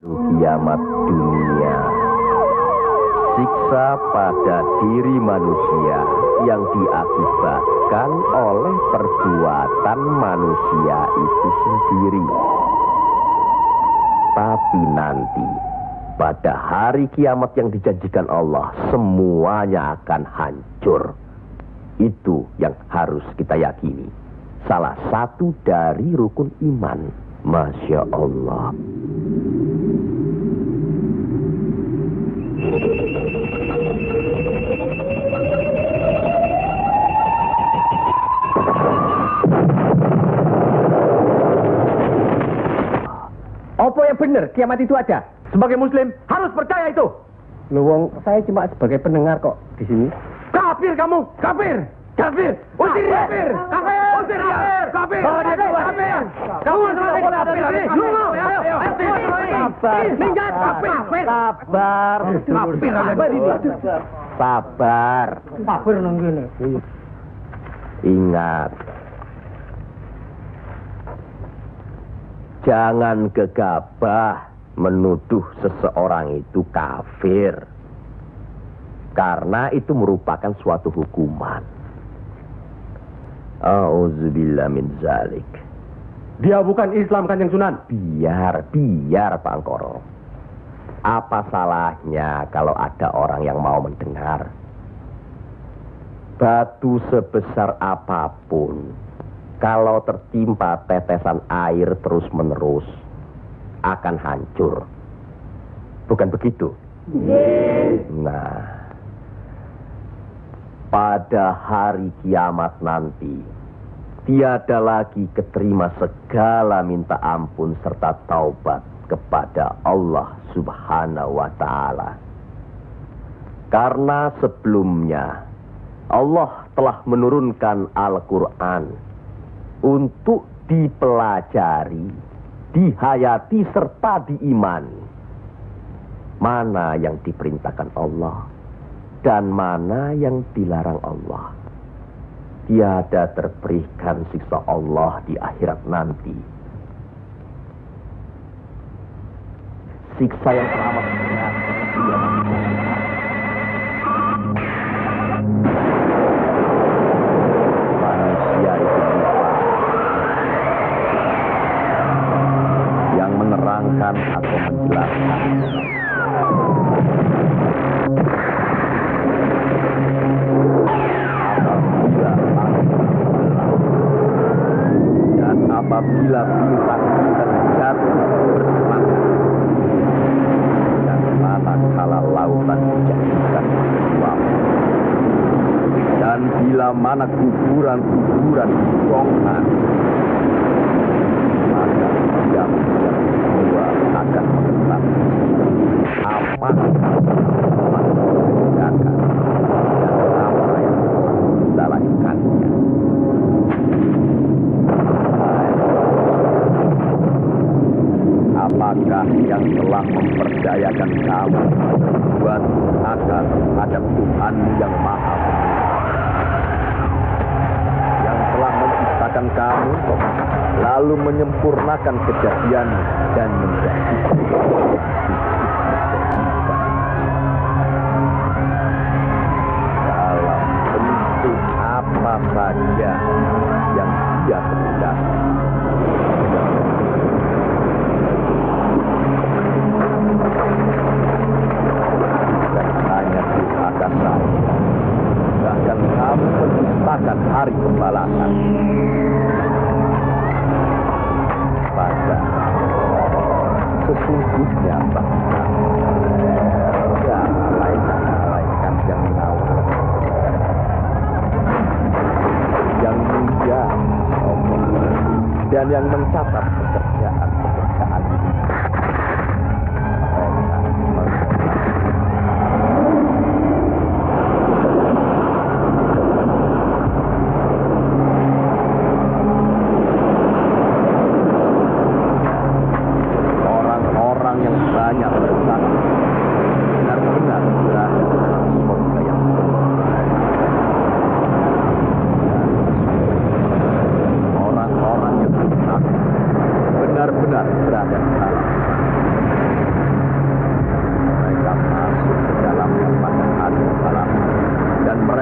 Kiamat dunia. Siksa pada diri manusia yang diakibatkan oleh perbuatan manusia itu sendiri. Tapi nanti, pada hari kiamat yang dijanjikan Allah, semuanya akan hancur. Itu yang harus kita yakini. Salah satu dari rukun iman. Masya Allah. Apa yang benar kiamat itu ada? Sebagai muslim harus percaya itu. Luwung, saya cuma sebagai pendengar kok di sini. Kafir kamu, kafir. Kafir, usir kafir, usir kafir, kafir, kafir. Kamu sebagai kafir. Minggat kafir. Sabar. Sabar. Kafir nang kene. Ingat. Jangan gegabah menuduh seseorang itu kafir. Karena itu merupakan suatu hukuman. A'udzubillah min zalik. Dia bukan Islam Kanjeng Sunan. Biar Pak Angkoro. Apa salahnya kalau ada orang yang mau mendengar? Batu sebesar apapun, kalau tertimpa tetesan air terus-menerus, akan hancur. Bukan begitu? Nah, pada hari kiamat nanti, tiada lagi keterima segala minta ampun serta taubat kepada Allah Subhanahu wa Ta'ala. Karena sebelumnya Allah telah menurunkan Al-Quran untuk dipelajari, dihayati serta diimani. Mana yang diperintahkan Allah dan mana yang dilarang Allah. Tiada terberikan siksa Allah di akhirat nanti. Siksa yang teramat berat. Manusia itu yang menerangkan atau menjelaskan. Apabila bintang-bintang jatuh berselang dan manakala lautan dijadikan uap, dan bila mana kuburan-kuburan dibongkar, maka diam semua akan mengetahui apa yang telah dikerjakan dan apa yang telah dilakukannya. Apakah yang telah memperdayakan kamu berbuat akan terhadap Tuhan yang Maha yang telah menciptakan kamu lalu menyempurnakan kejadian dan menjadi dalam bentuk apa saja yang Dia kehendaki. Bahkan kamu menciptakan hari pembalasan. Pada sesungguhnya bangsa ada malaikat yang mengawal, yang mulia dan yang mencatat pekerjaan ini.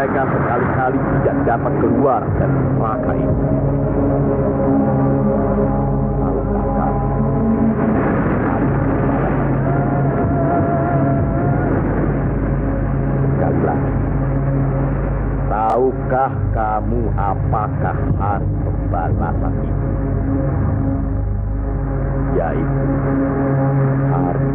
mereka sekali-kali tidak dapat keluar dari neraka ini. Sekali lagi, tahukah kamu apakah hari pembalasan itu? Yaitu hari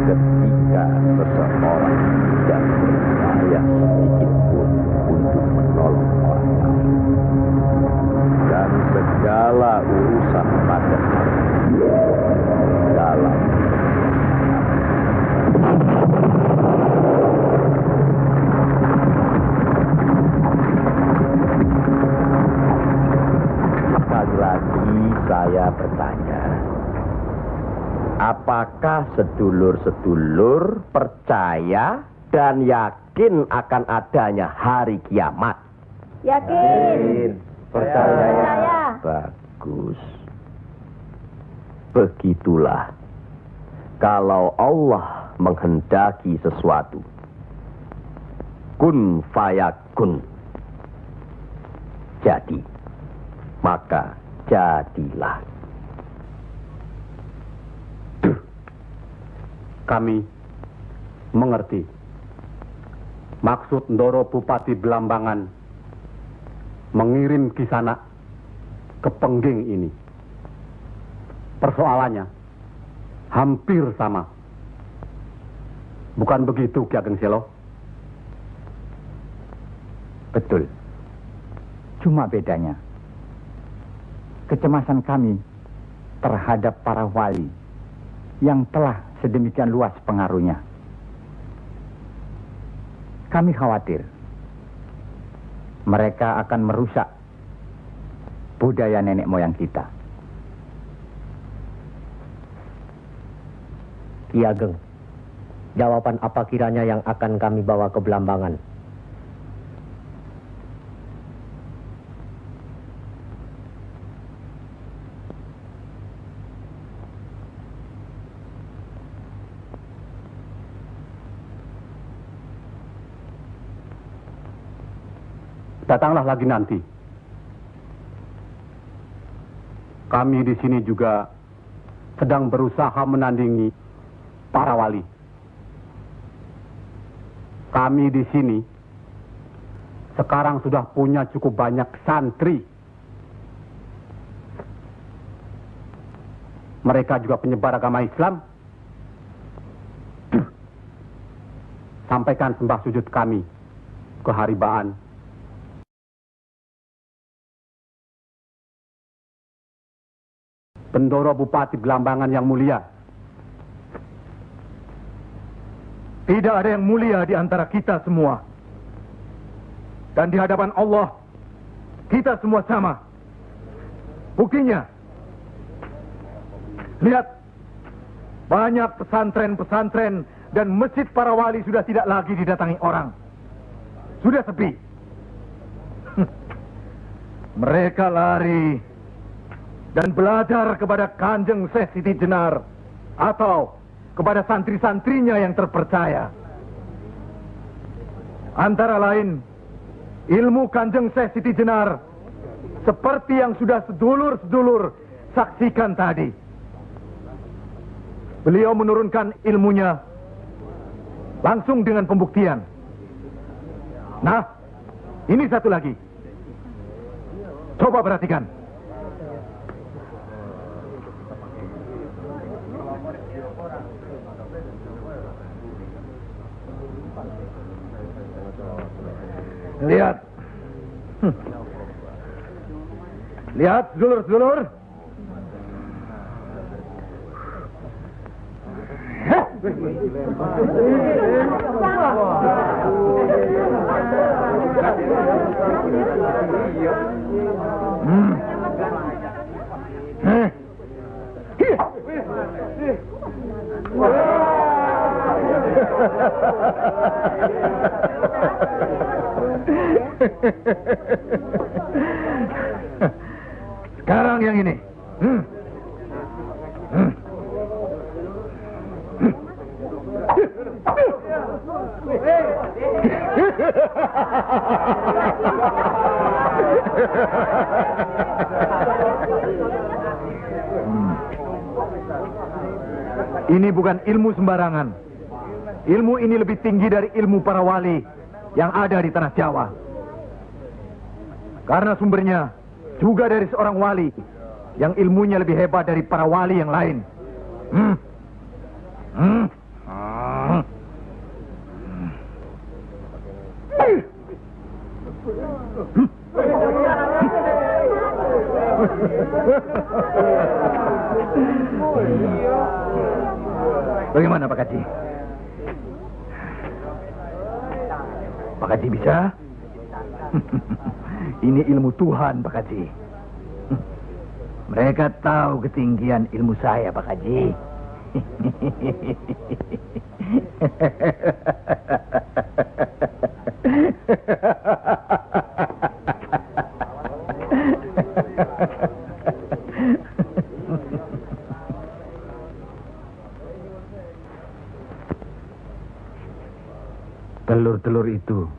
ketika seseorang tidak berdaya sedikit pun untuk menolong orang lain. Dan segala urusan pada hari itu dalam sekali lagi saya bertanya, apakah sedulur-sedulur percaya dan yakin akan adanya hari kiamat? Yakin. Percaya. Bagus. Begitulah. Kalau Allah menghendaki sesuatu, kun fayakun. Jadi, maka jadilah. Kami mengerti maksud Ndoro Bupati Belambangan mengirim Kisanak ke Pengging ini. Persoalannya hampir sama. Bukan begitu, Ki Ageng Selo? Betul. Cuma bedanya, kecemasan kami terhadap para wali yang telah sedemikian luas pengaruhnya. Kami khawatir mereka akan merusak budaya nenek moyang kita. Ki Ageng, jawaban apa kiranya yang akan kami bawa ke Belambangan? Datanglah lagi nanti. Kami di sini juga sedang berusaha menandingi para wali. Kami di sini sekarang sudah punya cukup banyak santri. Mereka juga penyebar agama Islam. Sampaikan sembah sujud kami ke Haribaan. Bendoro Bupati Belambangan yang mulia. Tidak ada yang mulia di antara kita semua. Dan di hadapan Allah, kita semua sama. Buktinya, lihat, banyak pesantren-pesantren dan masjid para wali sudah tidak lagi didatangi orang. Sudah sepi. Mereka lari dan belajar kepada Kanjeng Syekh Siti Jenar atau kepada santri-santrinya yang terpercaya. Antara lain, ilmu Kanjeng Syekh Siti Jenar seperti yang sudah sedulur-sedulur saksikan tadi. Beliau menurunkan ilmunya langsung dengan pembuktian. Nah, ini satu lagi. Coba perhatikan. Lihat. Lihat, sedulur-sedulur. Sekarang yang ini. Ini bukan ilmu sembarangan. Ilmu ini lebih tinggi dari ilmu para wali yang ada di tanah Jawa. Karena sumbernya juga dari seorang wali yang ilmunya lebih hebat dari para wali yang lain. Bagaimana Pak Haji? Pak Haji bisa? Ini ilmu Tuhan Pak Haji. Mereka tahu ketinggian ilmu saya Pak Haji. Telur-telur itu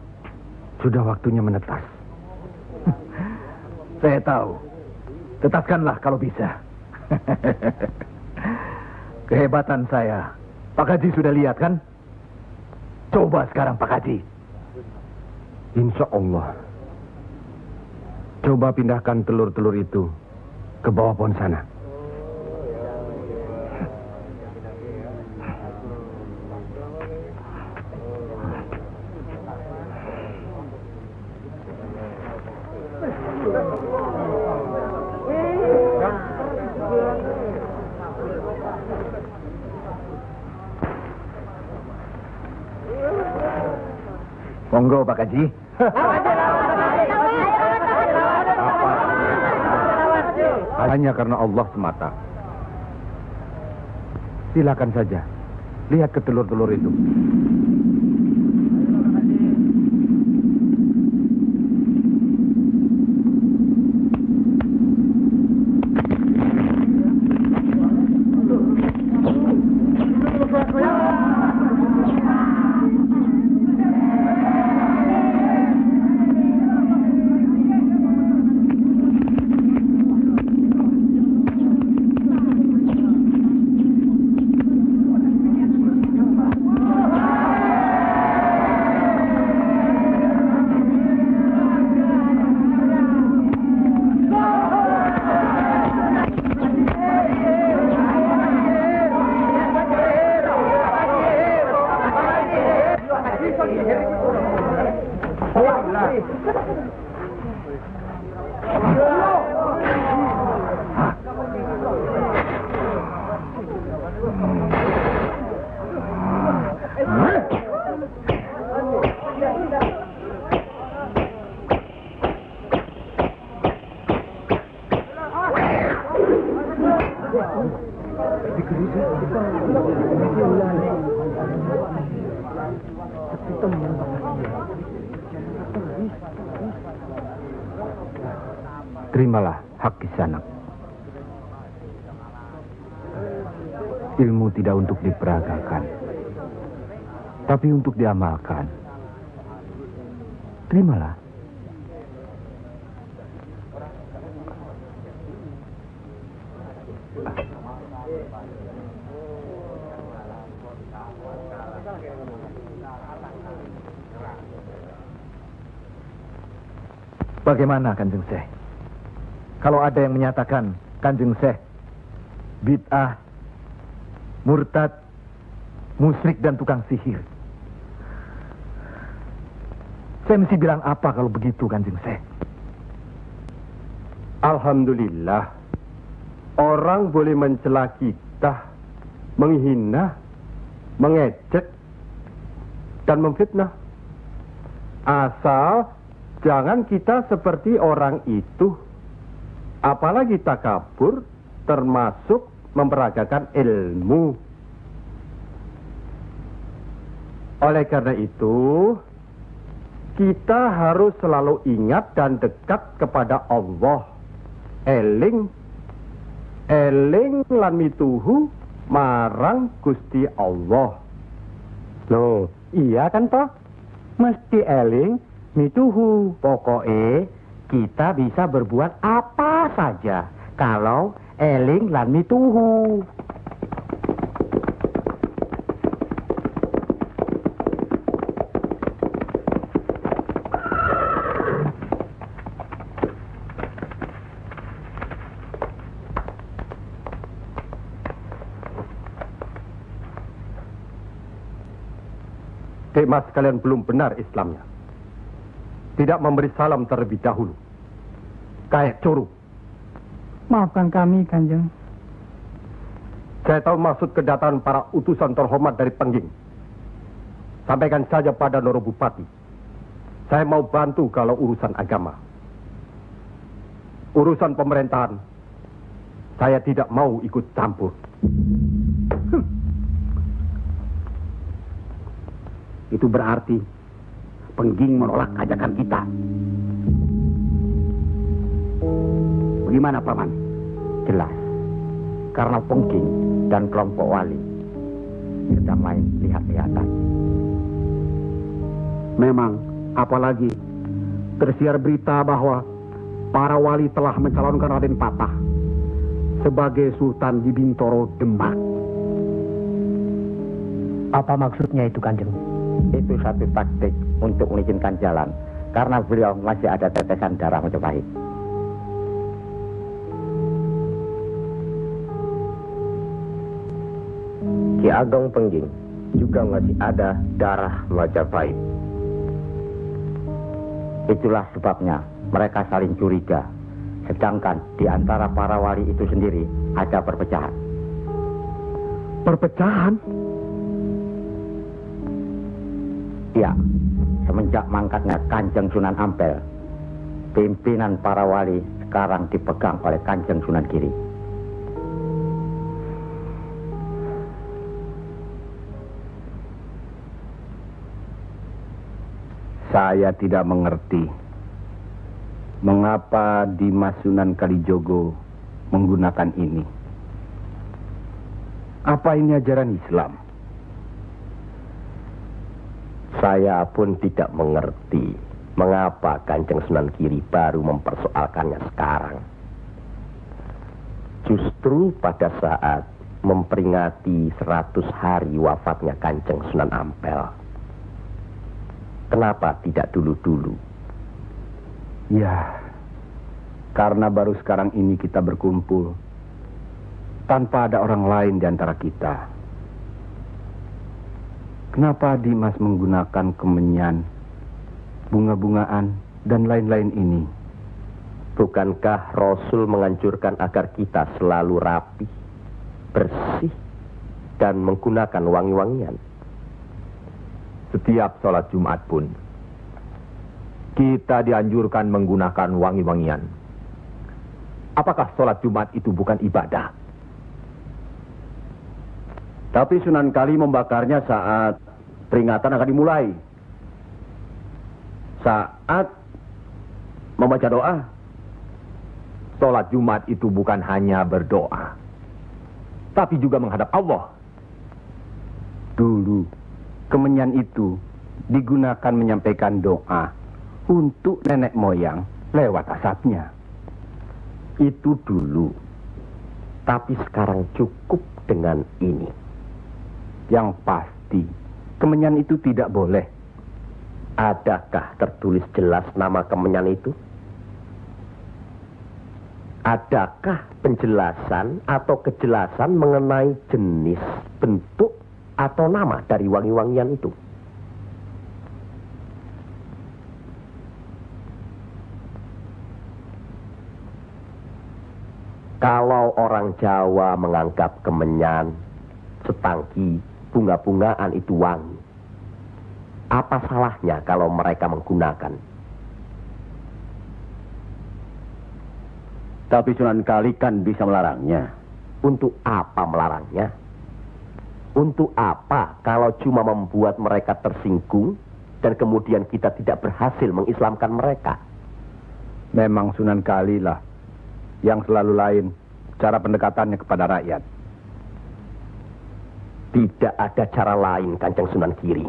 sudah waktunya menetas. Saya tahu. Tetaskanlah kalau bisa. Kehebatan saya, Pak Haji sudah lihat kan? Coba sekarang Pak Haji. Insya Allah. Coba pindahkan telur-telur itu ke bawah pohon sana. Monggo Pak Haji. Hanya karena Allah semata. Silakan saja. Lihat ke telur-telur itu. Terimalah hak Kisanak. Ilmu tidak untuk diperagakan, tapi untuk diamalkan. Terimalah. Bagaimana Kanjeng Syekh? Kalau ada yang menyatakan Kanjeng Syekh bid'ah, murtad, musyrik dan tukang sihir, saya mesti bilang apa kalau begitu Kanjeng Syekh? Alhamdulillah, orang boleh mencela kita, menghina, mengejek, dan memfitnah. Asal jangan kita seperti orang itu. Apalagi takabur, termasuk memperagakan ilmu. Oleh karena itu, kita harus selalu ingat dan dekat kepada Allah. Eling lan mituhu marang Gusti Allah. Loh, iya kan toh? Mesti eling Mituhu, pokoknya kita bisa berbuat apa saja kalau eling lan mituhu. Dek Mas, kalian belum benar Islamnya. Tidak memberi salam terlebih dahulu. Kayak curu. Maafkan kami, Kanjeng. Saya tahu maksud kedatangan para utusan terhormat dari Pengging. Sampaikan saja pada Noro Bupati. Saya mau bantu kalau urusan agama. Urusan pemerintahan, saya tidak mau ikut campur. Itu berarti Pengging menolak ajakan kita. Bagaimana, Paman? Jelas, karena Pengging dan kelompok wali sedang main lihat-lihatan. Memang, apalagi tersiar berita bahwa para wali telah mencalonkan Raden Patah sebagai Sultan di Bintoro Demak. Apa maksudnya itu, Kanjeng? Itu satu taktik untuk mengizinkan jalan, karena beliau masih ada tetesan darah Majapahit. Ki Ageng Pengging juga masih ada darah Majapahit. Itulah sebabnya mereka saling curiga, sedangkan di antara para wali itu sendiri ada perpecahan. Perpecahan? Ya, semenjak mangkatnya Kanjeng Sunan Ampel, pimpinan para wali sekarang dipegang oleh Kanjeng Sunan Giri. Saya tidak mengerti mengapa Dimas Sunan Kalijogo menggunakan ini. Apa ini ajaran Islam? Saya pun tidak mengerti mengapa Kanjeng Sunan Giri baru mempersoalkannya sekarang. Justru pada saat memperingati 100 hari wafatnya Kanjeng Sunan Ampel. Kenapa tidak dulu-dulu? Ya, karena baru sekarang ini kita berkumpul tanpa ada orang lain di antara kita. Kenapa Dimas menggunakan kemenyan, bunga-bungaan, dan lain-lain ini? Bukankah Rasul menganjurkan agar kita selalu rapi, bersih, dan menggunakan wangi-wangian? Setiap sholat Jumat pun, kita dianjurkan menggunakan wangi-wangian. Apakah sholat Jumat itu bukan ibadah? Tapi Sunan Kali membakarnya saat peringatan akan dimulai. Saat membaca doa. Sholat Jumat itu bukan hanya berdoa, tapi juga menghadap Allah. Dulu, kemenyan itu digunakan menyampaikan doa untuk nenek moyang lewat asapnya. Itu dulu. Tapi sekarang cukup dengan ini. Yang pasti, kemenyan itu tidak boleh. Adakah tertulis jelas nama kemenyan itu? Adakah penjelasan atau kejelasan mengenai jenis, bentuk, atau nama dari wangi-wangian itu? Kalau orang Jawa menganggap kemenyan, setangki, bunga-bungaan itu wangi, apa salahnya kalau mereka menggunakan? Tapi Sunan Kali kan bisa melarangnya. Untuk apa melarangnya? Untuk apa kalau cuma membuat mereka tersinggung dan kemudian kita tidak berhasil mengislamkan mereka? Memang Sunan Kali lah yang selalu lain cara pendekatannya kepada rakyat. Tidak ada cara lain, Kanjeng Sunan Giri.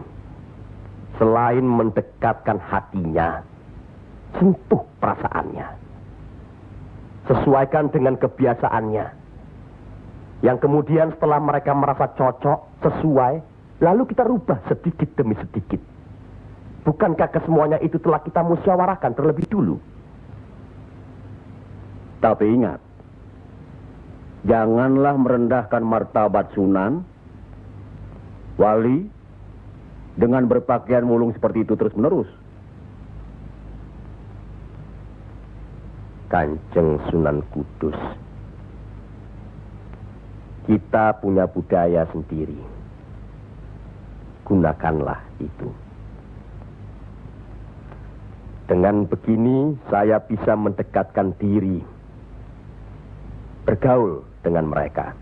Selain mendekatkan hatinya, sentuh perasaannya. Sesuaikan dengan kebiasaannya. Yang kemudian setelah mereka merasa cocok, sesuai, lalu kita rubah sedikit demi sedikit. Bukankah kesemuanya itu telah kita musyawarahkan terlebih dulu? Tapi ingat, janganlah merendahkan martabat Sunan, wali, dengan berpakaian mulung seperti itu terus-menerus. Kanjeng Sunan Kudus, kita punya budaya sendiri. Gunakanlah itu. Dengan begini, saya bisa mendekatkan diri, bergaul dengan mereka.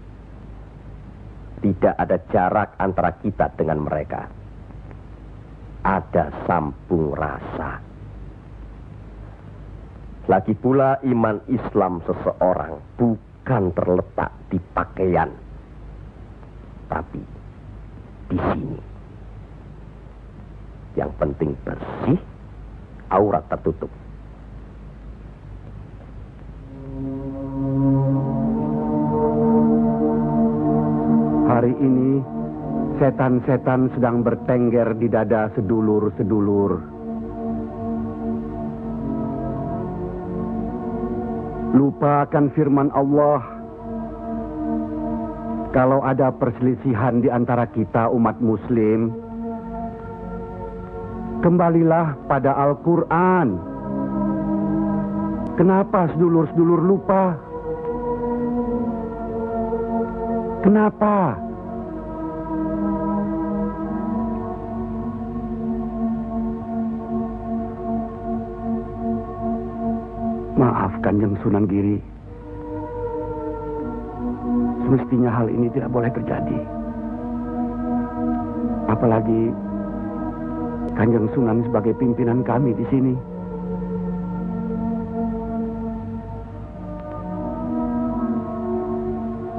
Tidak ada jarak antara kita dengan mereka. Ada sambung rasa. Lagi pula iman Islam seseorang bukan terletak di pakaian, tapi di sini. Yang penting bersih, aurat tertutup. Hari ini setan-setan sedang bertengger di dada sedulur-sedulur. Lupakan firman Allah. Kalau ada perselisihan di antara kita umat muslim, kembalilah pada Al-Quran. Kenapa sedulur-sedulur lupa? Kenapa? Maaf Kanjeng Sunan Giri. Semestinya hal ini tidak boleh terjadi. Apalagi Kanjeng Sunan sebagai pimpinan kami di sini.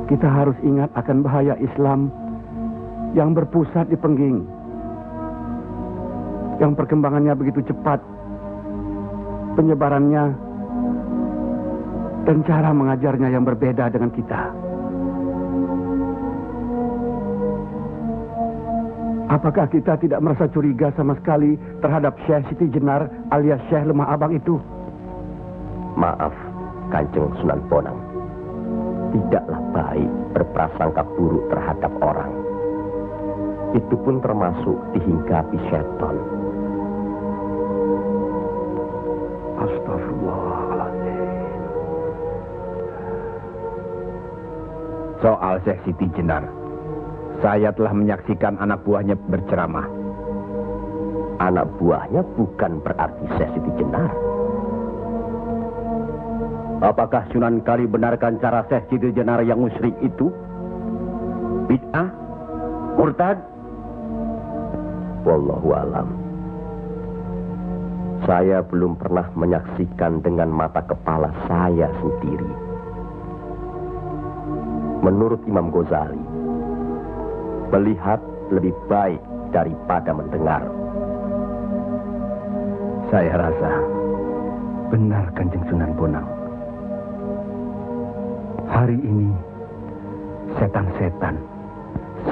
Kita harus ingat akan bahaya Islam yang berpusat di Pengging, yang perkembangannya begitu cepat, penyebarannya dan cara mengajarnya yang berbeda dengan kita. Apakah kita tidak merasa curiga sama sekali terhadap Syekh Siti Jenar alias Syekh Lemah Abang itu? Maaf, Kanjeng Sunan Bonang. Tidaklah baik berprasangka buruk terhadap orang. Itu pun termasuk dihinggapi setan. Astagfirullahaladzim. Soal Syekh Siti Jenar, saya telah menyaksikan anak buahnya berceramah. Anak buahnya bukan berarti Syekh Siti Jenar. Apakah Sunan Kali benarkan cara Syekh Siti Jenar yang musyrik itu? Bid'ah? Murtad? Wallahu alam. Saya belum pernah menyaksikan dengan mata kepala saya sendiri. Menurut Imam Ghazali, melihat lebih baik daripada mendengar. Saya rasa benar Kanjeng Sunan Bonang. Hari ini setan-setan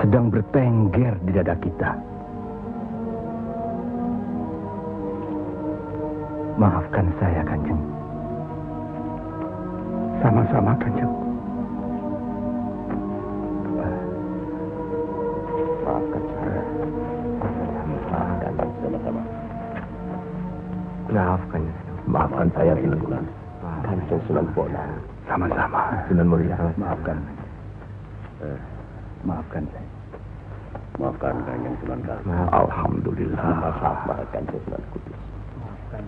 sedang bertengger di dada kita. Maafkan saya, Kanjeng. Sama-sama, Kanjeng. Maafkan saya. Maafkan sama-sama. Maafkan. Maafkan saya, Sunan. Kanjeng Sunan Bonang. Sama-sama. Sunan Muria, maafkan. Maafkan saya. Maafkan Kanjeng Sunan Kali. Alhamdulillah. Maafkan Kanjeng Sunan Kudus. Maafkan.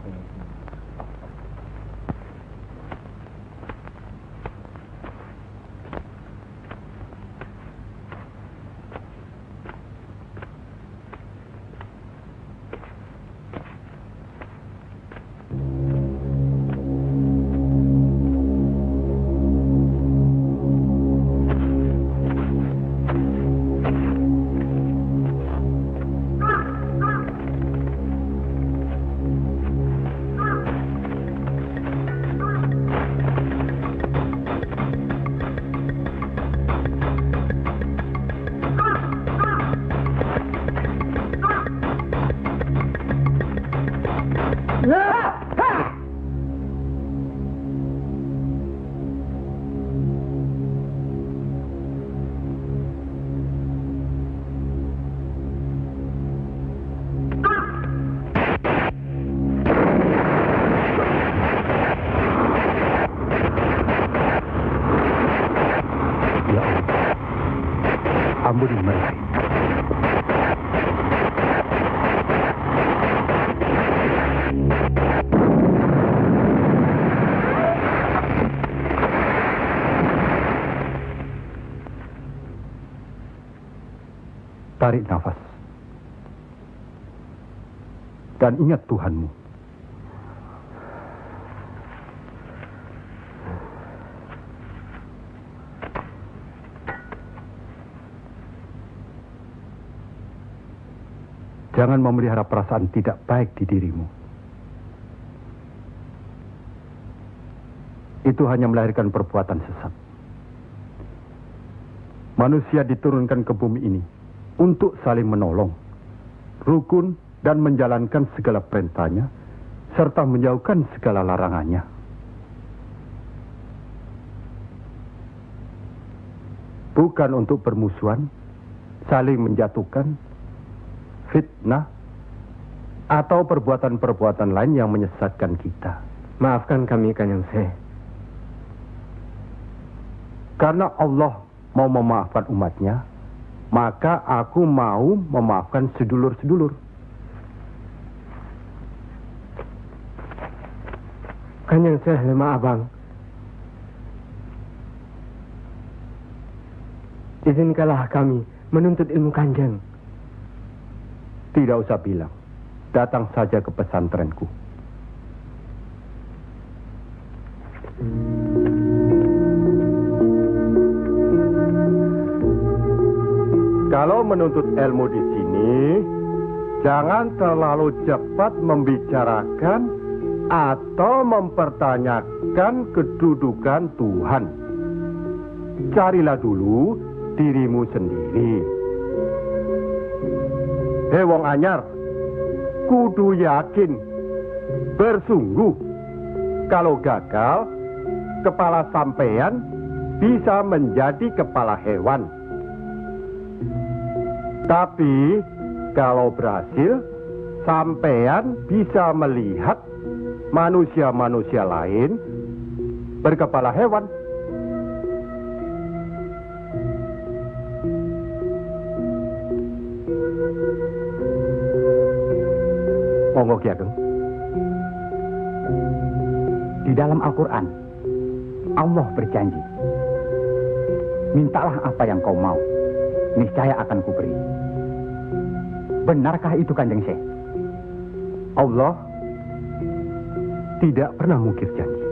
Ampuni mereka. Tarik nafas. Dan ingat Tuhanmu. Jangan memelihara perasaan tidak baik di dirimu. Itu hanya melahirkan perbuatan sesat. Manusia diturunkan ke bumi ini untuk saling menolong, rukun, dan menjalankan segala perintahnya, serta menjauhkan segala larangannya. Bukan untuk bermusuhan, saling menjatuhkan, fitnah, atau perbuatan-perbuatan lain yang menyesatkan kita. Maafkan kami, Kanjeng Syekh. Karena Allah mau memaafkan umatnya, maka aku mau memaafkan sedulur-sedulur. Kanjeng Syekh lemah abang. Izinkanlah kami menuntut ilmu Kanjeng. Tidak usah bilang. Datang saja ke pesantrenku. Kalau menuntut ilmu di sini, jangan terlalu cepat membicarakan atau mempertanyakan kedudukan Tuhan. Carilah dulu dirimu sendiri. Hei wong anyar, kudu yakin, bersungguh. Kalau gagal, kepala sampean bisa menjadi kepala hewan. Tapi kalau berhasil, sampean bisa melihat manusia-manusia lain berkepala hewan. Monggo Ki Ageng. Di dalam Al-Quran, Allah berjanji, mintalah apa yang kau mau, niscaya akan kuberi. Benarkah itu, Kanjeng Syekh? Allah tidak pernah mungkir janji.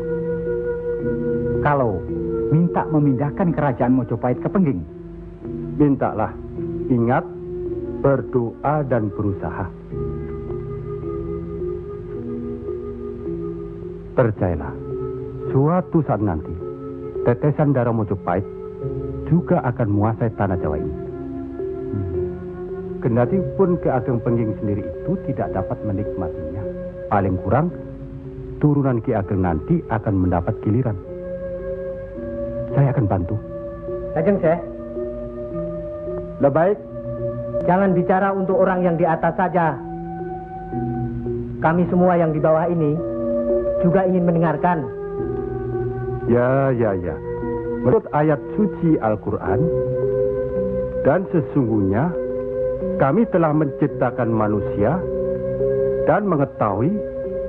Kalau minta memindahkan kerajaan Mojopahit ke Pengging, mintalah. Ingat, berdoa dan berusaha. Percayalah, suatu saat nanti, tetesan darah Mojopahit juga akan menguasai tanah Jawa ini. Kendati pun Ki Ageng Pengging sendiri itu tidak dapat menikmatinya. Paling kurang, turunan Ki Ageng nanti akan mendapat giliran. Saya akan bantu. Kanjeng Syekh, Lebih baik, jangan bicara untuk orang yang di atas saja. Kami semua yang di bawah ini juga ingin mendengarkan. ya. Menurut ayat suci Al-Quran, dan sesungguhnya kami telah menciptakan manusia dan mengetahui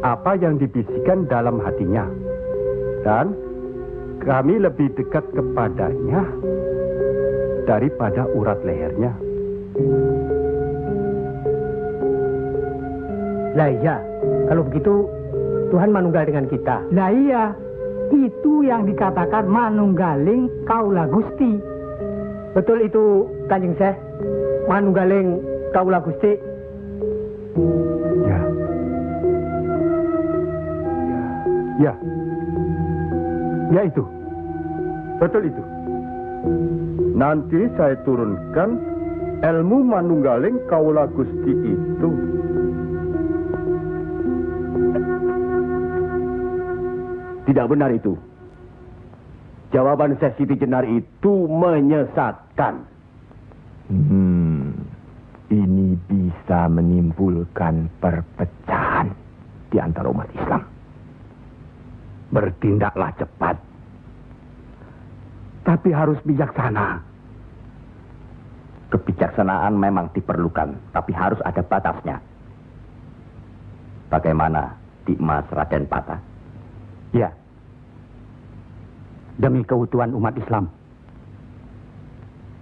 apa yang dibisikkan dalam hatinya. Dan kami lebih dekat kepadanya daripada urat lehernya. Lah iya, kalau begitu Tuhan manunggal dengan kita. Lah iya, itu yang dikatakan manunggaling kaula Gusti. Betul itu, Kanjeng Syekh. Manunggaling kaula Gusti. Ya itu. Betul itu. Nanti saya turunkan ilmu manunggaling kaula Gusti itu. Tidak benar itu. Jawaban Syekh Siti Jenar itu menyesatkan. Ini bisa menimbulkan perpecahan di antara umat Islam. Bertindaklah cepat. Tapi harus bijaksana. Kebijaksanaan memang diperlukan, tapi harus ada batasnya. Bagaimana Dimas Raden Patah? Ya. Demi keutuhan umat Islam.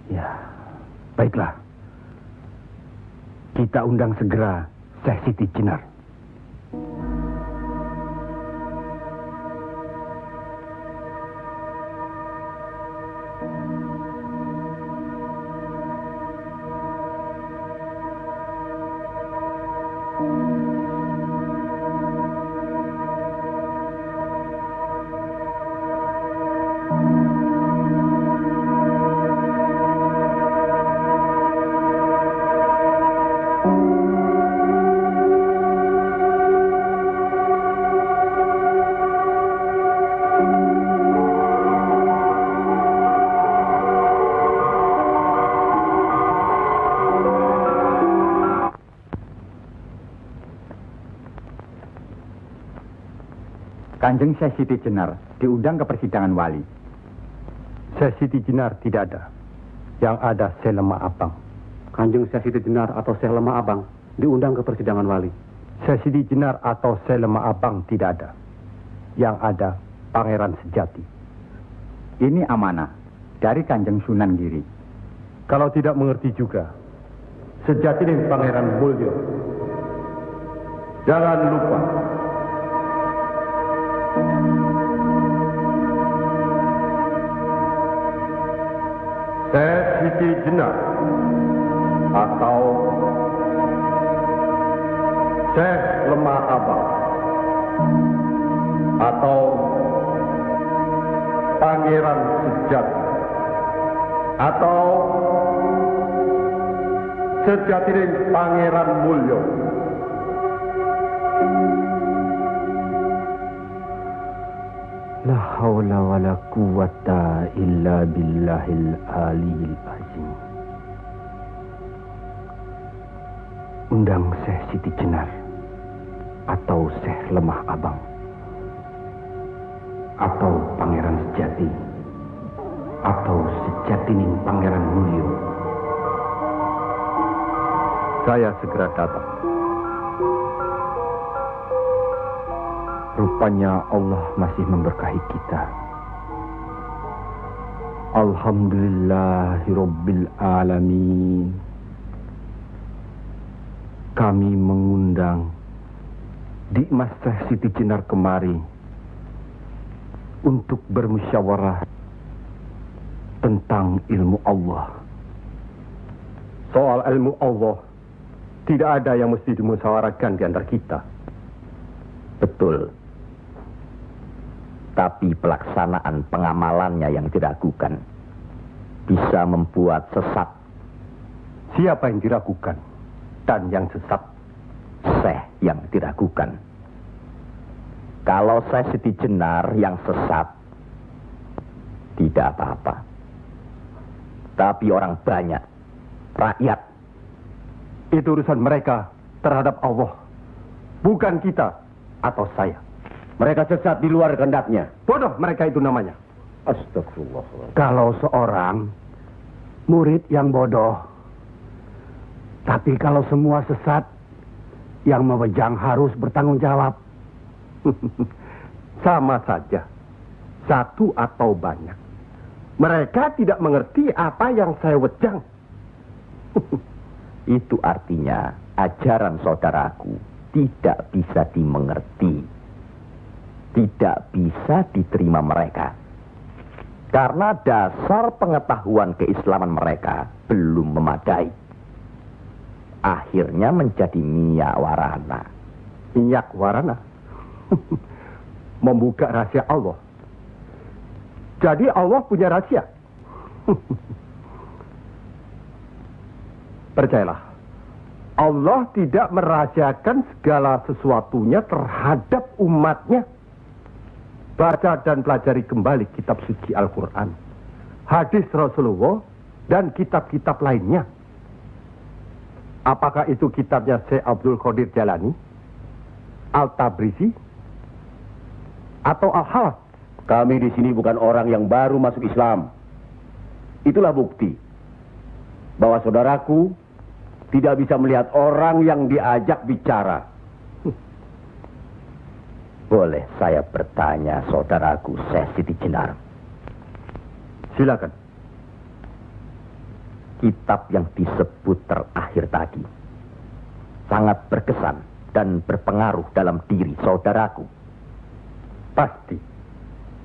Ya, baiklah. Kita undang segera Syekh Siti Jenar. Kanjeng Syekh Siti Jenar diundang ke persidangan wali. Syekh Siti Jenar tidak ada. Yang ada Syekh Lemah Abang. Kanjeng Syekh Siti Jenar atau Syekh Lemah Abang diundang ke persidangan wali. Syekh Siti Jenar atau Syekh Lemah Abang tidak ada. Yang ada Pangeran Sejati. Ini amanah dari Kanjeng Sunan Giri. Kalau tidak mengerti juga, Sejati dan Pangeran Mulyo. Jangan lupa. Syekh Siti Jenar atau Syekh Lemah Abang atau Pangeran Sejati atau Sejatining Pangeran Mulyo. La haula wa la quwata illa billahil aliyil azim. Undang Syekh Siti Jenar atau Syekh Lemah Abang atau Pangeran Sejati atau Sejatining Pangeran Mulyo. Saya segera datang. Rupanya Allah masih memberkahi kita. Alhamdulillahirabbil alamin. Kami mengundang Dimas Syekh Siti Jenar kemari untuk bermusyawarah tentang ilmu Allah. Soal ilmu Allah tidak ada yang mesti dimusyawarahkan di antara kita. Betul. Tapi pelaksanaan pengamalannya yang diragukan bisa membuat sesat. Siapa yang diragukan dan yang sesat? Syekh yang diragukan. Kalau Syekh Siti Jenar yang sesat, tidak apa-apa. Tapi orang banyak, rakyat, itu urusan mereka terhadap Allah, bukan kita atau saya. Mereka sesat di luar kehendaknya. Bodoh mereka itu namanya. Astagfirullah. Kalau seorang murid yang bodoh, tapi kalau semua sesat, yang mewegang harus bertanggung jawab. Sama saja, satu atau banyak. Mereka tidak mengerti apa yang saya wejang. Itu artinya ajaran saudaraku tidak bisa dimengerti, tidak bisa diterima mereka. Karena dasar pengetahuan keislaman mereka belum memadai. Akhirnya menjadi minyak warana. Minyak warana? Membuka rahasia Allah. Jadi Allah punya rahasia. Percayalah, Allah tidak merahasiakan segala sesuatunya terhadap umatnya. baca dan pelajari kembali kitab suci Al-Quran, hadis Rasulullah, dan kitab-kitab lainnya. Apakah itu kitabnya Syekh Abdul Qadir Jalani, Al-Tabrizi, atau Al-Halath? Kami di sini bukan orang yang baru masuk Islam. Itulah bukti bahwa saudaraku tidak bisa melihat orang yang diajak bicara. Boleh saya bertanya, saudaraku Syekh Siti Jenar? Silakan. Kitab yang disebut terakhir tadi sangat berkesan dan berpengaruh dalam diri saudaraku. Pasti.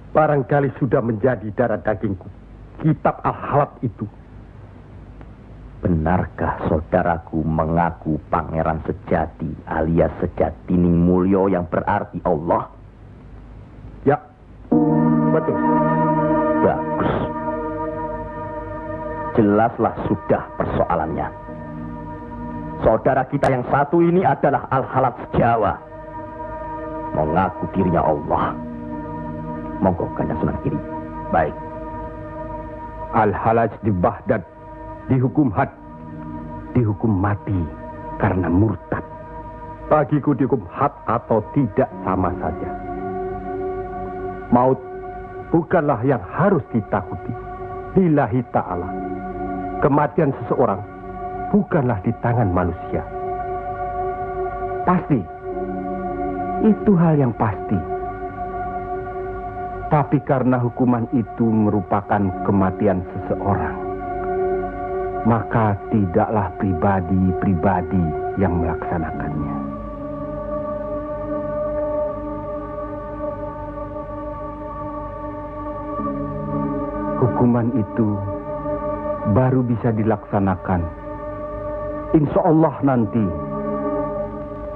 Barangkali sudah menjadi darah dagingku. Kitab Al-Halath itu. Benarkah saudaraku mengaku pangeran sejati alias Sejatining Mulyo yang berarti Allah? Ya, betul. Bagus. Jelaslah sudah persoalannya. Saudara kita yang satu ini adalah Al-Halath Jawa. Mengaku dirinya Allah. Monggo Kanjeng Sunan Kiri. Baik. Al-Halath di Baghdad dihukum had, dihukum mati karena murtad. Bagiku dihukum had atau tidak sama saja. Maut bukanlah yang harus ditakuti. Lillahi ta'ala. Kematian seseorang bukanlah di tangan manusia. Pasti. Itu hal yang pasti. Tapi karena hukuman itu merupakan kematian seseorang, maka tidaklah pribadi-pribadi yang melaksanakannya. Hukuman itu baru bisa dilaksanakan, insya Allah nanti,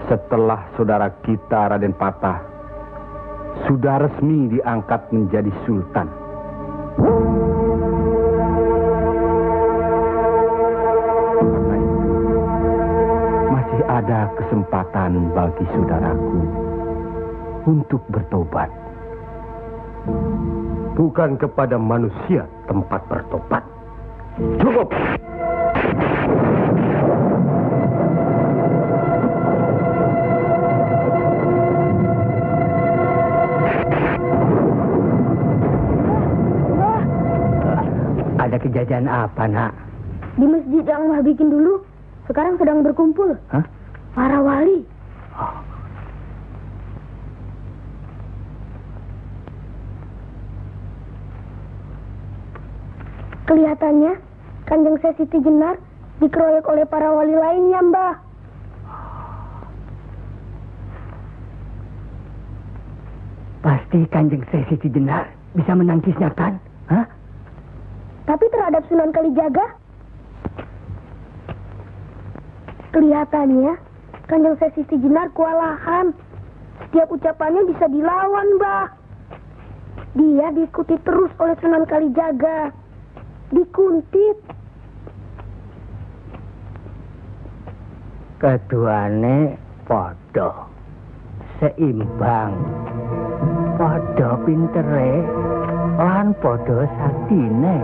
setelah saudara kita Raden Patah sudah resmi diangkat menjadi sultan. Karena itu, masih ada kesempatan bagi saudaraku untuk bertobat. Bukan kepada manusia tempat bertobat. Cukup! Ada kejadian apa, Nak? Di masjid yang Mbah bikin dulu, sekarang sedang berkumpul. Hah? Para wali. Kelihatannya, Kanjeng Syekh Siti Jenar dikeroyok oleh para wali lainnya, Mbah. Pasti Kanjeng Syekh Siti Jenar bisa menangkisnya, kan? Hah? Tapi terhadap Sunan Kalijaga, kelihatannya Kanjeng Syekh Siti Jenar kewalahan. Setiap ucapannya bisa dilawan, Mbah. Dia diikuti terus oleh Sunan Kalijaga. Dikuntit. Keduane podo, seimbang, podo pintere, lan podo saktine.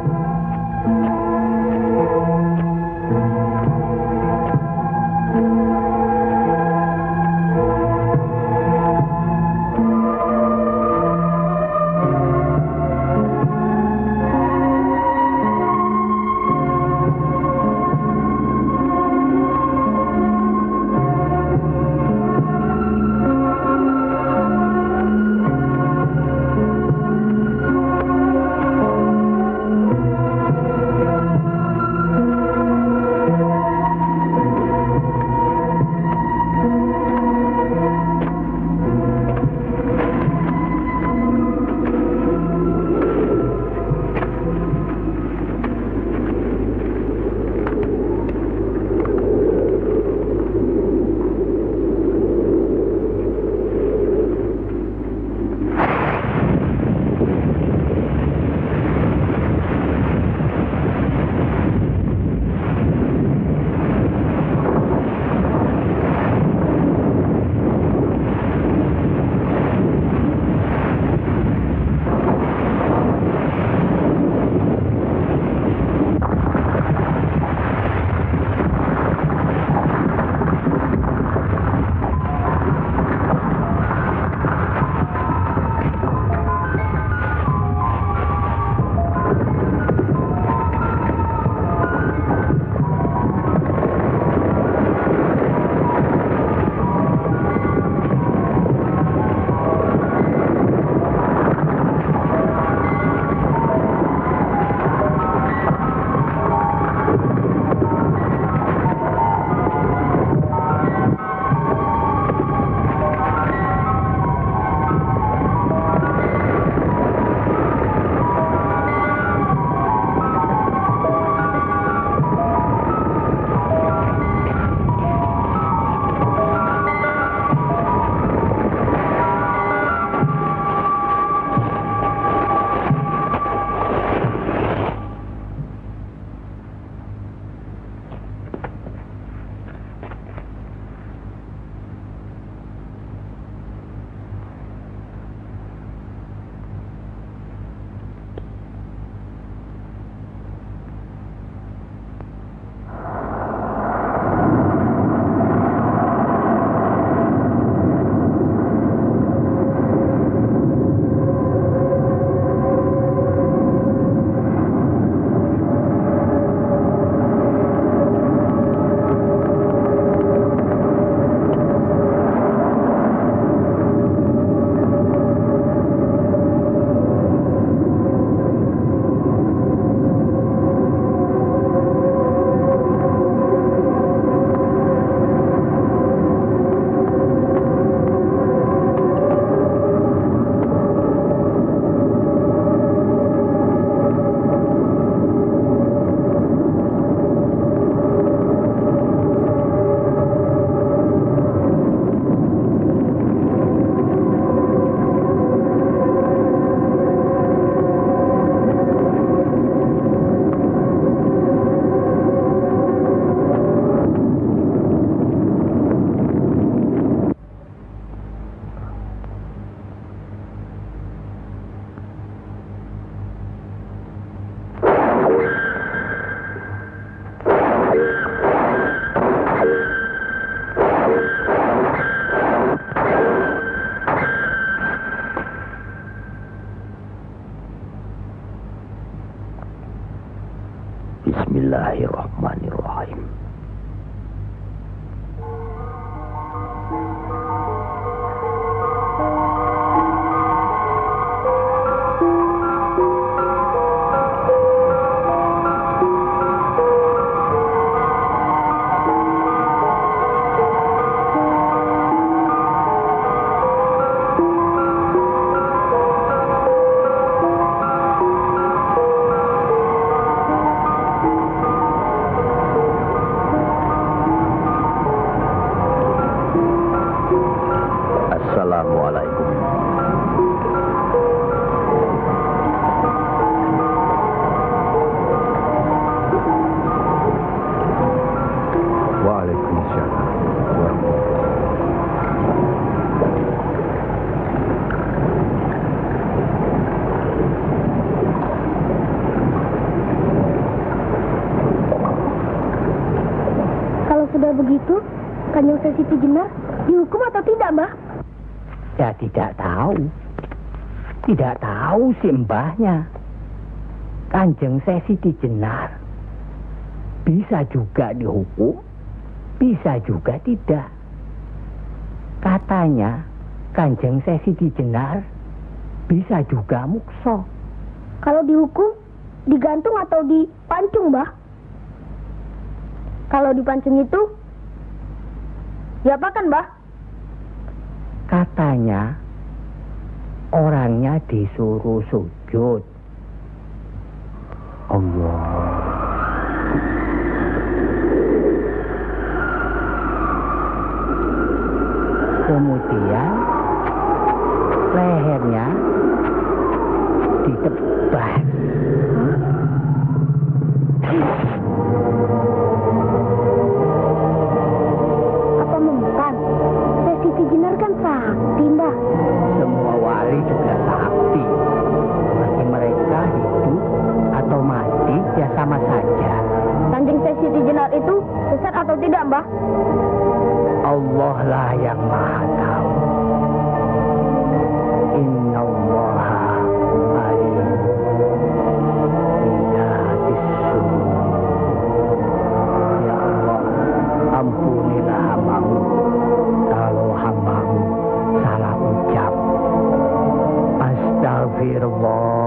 Bismillahirrahmanirrahim. Assalamualaikum. Waalaikumsalam Kalau sudah begitu, Kanjeng Siti Jenar dihukum atau tidak, Mbah? Ya tidak tahu. Tidak tahu si mbahnya. Kanjeng Siti Jenar bisa juga dihukum, bisa juga tidak. Katanya Kanjeng Siti Jenar bisa juga mukso. Kalau dihukum, digantung atau dipancung, Mbah? Kalau dipancung itu, diapakan, Mbah? Katanya orangnya disuruh sujud. Allah. Kemudian lehernya ditebas. Apa membukan? Siti Jenar kan sakti, Mbah. Semua wali juga sakti. Bagi mereka hidup atau mati ya sama saja. Kanjeng Siti Jenar itu sesat atau tidak, Mbah? Allah lah yang maha tahu. Inna allaha alim bidatis sudur. Ya Allah, ampunilah hambamu kalau hambamu salah ucap. Astagfirullah.